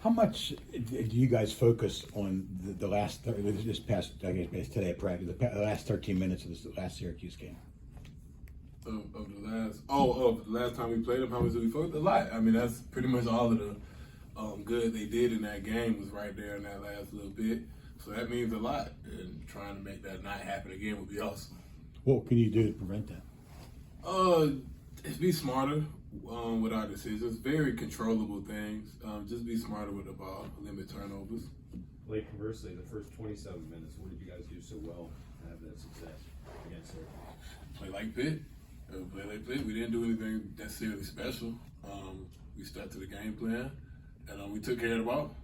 How much do you guys focus on the last, this past, I guess today at practice, the last 13 minutes of this last Syracuse game? Of the last time we played them, how much did we focus? A lot. I mean, that's pretty much all of the good they did in that game was right there in that last little bit. So that means a lot, and trying to make that not happen again would be awesome. What can you do to prevent that? Just be smarter with our decisions. Very controllable things. Just be smarter with the ball. Limit turnovers. Like conversely, the first 27 minutes, what did you guys do so well to have that success against Syracuse? Play like Pitt. Play like Pitt. We didn't do anything necessarily special. We stuck to the game plan, and we took care of the ball.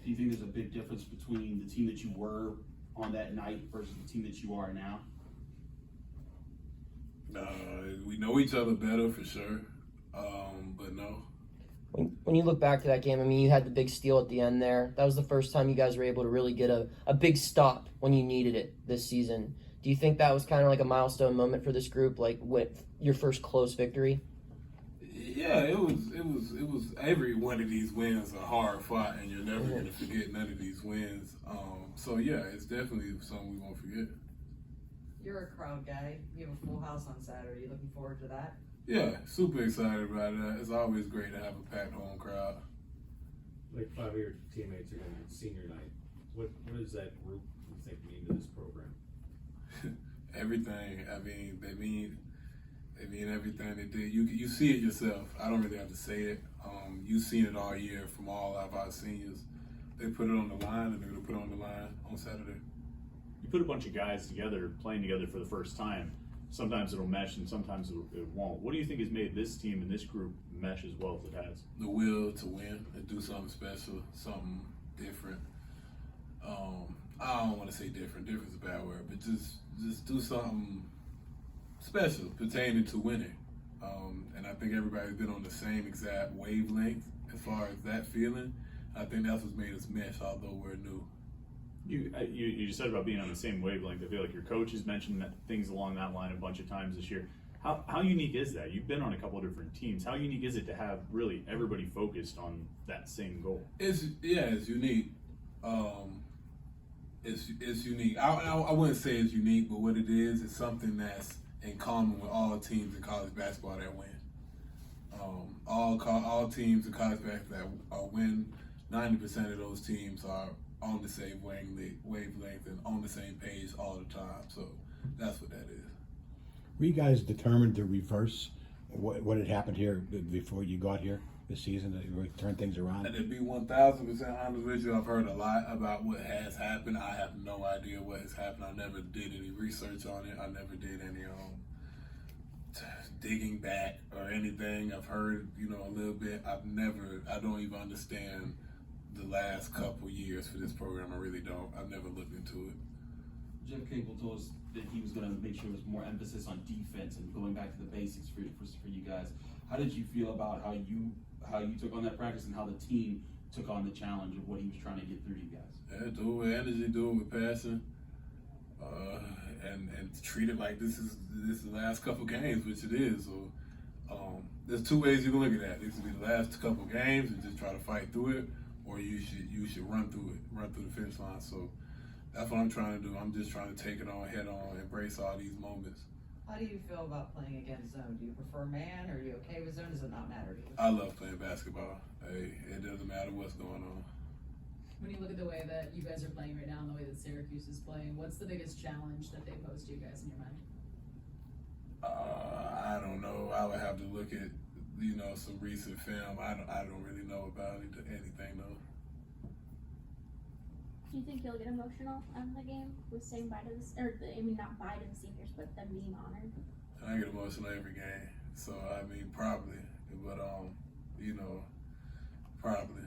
Do you think there's a big difference between the team that you were on that night versus the team that you are now? We know each other better for sure, but no. When you look back to that game, I mean, you had the big steal at the end there. That was the first time you guys were able to really get a big stop when you needed it this season. Do you think that was kind of like a milestone moment for this group, like with your first close victory? Yeah, it was. Every one of these wins are hard fought, and you're never going to forget none of these wins. So yeah, it's definitely something we won't forget. You're a crowd guy. You have a full house on Saturday. You looking forward to that? Yeah, super excited about it. It's always great to have a packed home crowd. Like 5 of your teammates are going to senior night. What does that group you think mean to this program? Everything. I mean, they mean everything they did. You see it yourself. I don't really have to say it. You've seen it all year from all of our seniors. They put it on the line, and they're going to put it on the line on Saturday. You put a bunch of guys together, playing together for the first time. Sometimes it'll mesh, and sometimes it won't. What do you think has made this team and this group mesh as well as it has? The will to win and do something special, something different. I don't want to say different. Different is a bad word, but just do something special pertaining to winning. And I think everybody's been on the same exact wavelength as far as that feeling. I think that's what's made us mesh, although we're new. You just said about being on the same wavelength. I feel like your coach has mentioned things along that line a bunch of times this year. How unique is that? You've been on a couple of different teams. How unique is it to have really everybody focused on that same goal? It's unique. It's unique. I wouldn't say it's unique, but what it is something that's in common with all teams in college basketball that win. All teams in college basketball that win, 90% of those teams are on the same wavelength and on the same page all the time. So that's what that is. Were you guys determined to reverse what had happened here before you got here this season, to turn things around? And to be 1,000% honest with you, I've heard a lot about what has happened. I have no idea what has happened. I never did any research on it. I never did any digging back or anything. I've heard, a little bit. I don't even understand the last couple years for this program. I really don't. I've never looked into it. Jeff Cable told us that he was going to make sure there was more emphasis on defense and going back to the basics for you guys. How did you feel about how you took on that practice and how the team took on the challenge of what he was trying to get through to you guys? Yeah, do it with energy, do it with passion, and treat it like this is the last couple games, which it is. So there's two ways you can look at that. This could be the last couple games and just try to fight through it, or you should run through the finish line. So that's what I'm trying to do. I'm just trying to take it on head on, embrace all these moments. How do you feel about playing against zone? Do you prefer man, or are you okay with zone? Does it not matter to you? I love playing basketball. Hey, it doesn't matter what's going on. When you look at the way that you guys are playing right now and the way that Syracuse is playing, what's the biggest challenge that they pose to you guys in your mind? I don't know. I would have to look at some recent film. I don't really know about anything though. Do you think you'll get emotional on the game with saying bye to this, not bye to the seniors, but them being honored? I get emotional every game, so probably, but probably.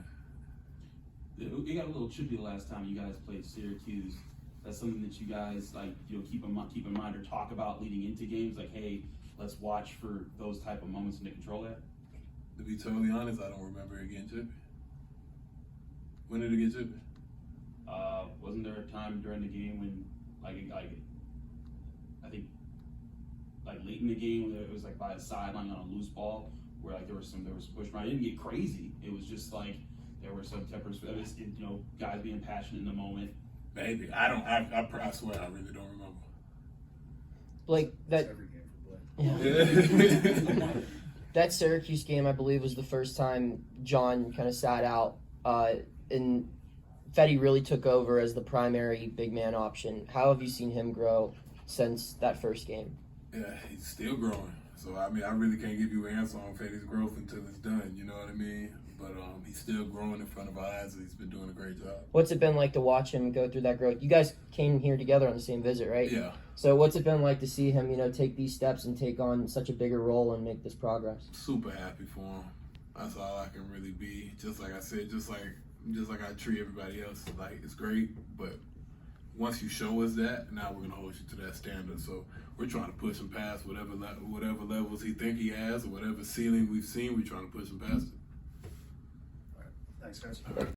It got a little tricky the last time you guys played Syracuse. That's something that you guys keep in mind or talk about leading into games. Like, hey, let's watch for those type of moments and to control that. To be totally honest, I don't remember it getting chippy. When did it get chippy? Wasn't there a time during the game when, I think, late in the game, it was by a sideline on a loose ball where there was push around. It didn't get crazy. It was just There were some tempers, guys being passionate in the moment. Maybe I swear I really don't remember. Blake, that Every game for Blake. yeah. That Syracuse game, I believe, was the first time John kind of sat out, and Fetty really took over as the primary big man option. How have you seen him grow since that first game? Yeah, he's still growing. So I mean, I really can't give you an answer on Fetty's growth until it's done. You know what I mean? But he's still growing in front of our eyes, and he's been doing a great job. What's it been like to watch him go through that growth? You guys came here together on the same visit, right? Yeah. So what's it been like to see him, take these steps and take on such a bigger role and make this progress? Super happy for him. That's all I can really be. Just like I said, just like I treat everybody else. Like, it's great, but once you show us that, now we're gonna hold you to that standard. So we're trying to push him past whatever levels he think he has, or whatever ceiling we've seen. We're trying to push him past it. Thanks, guys.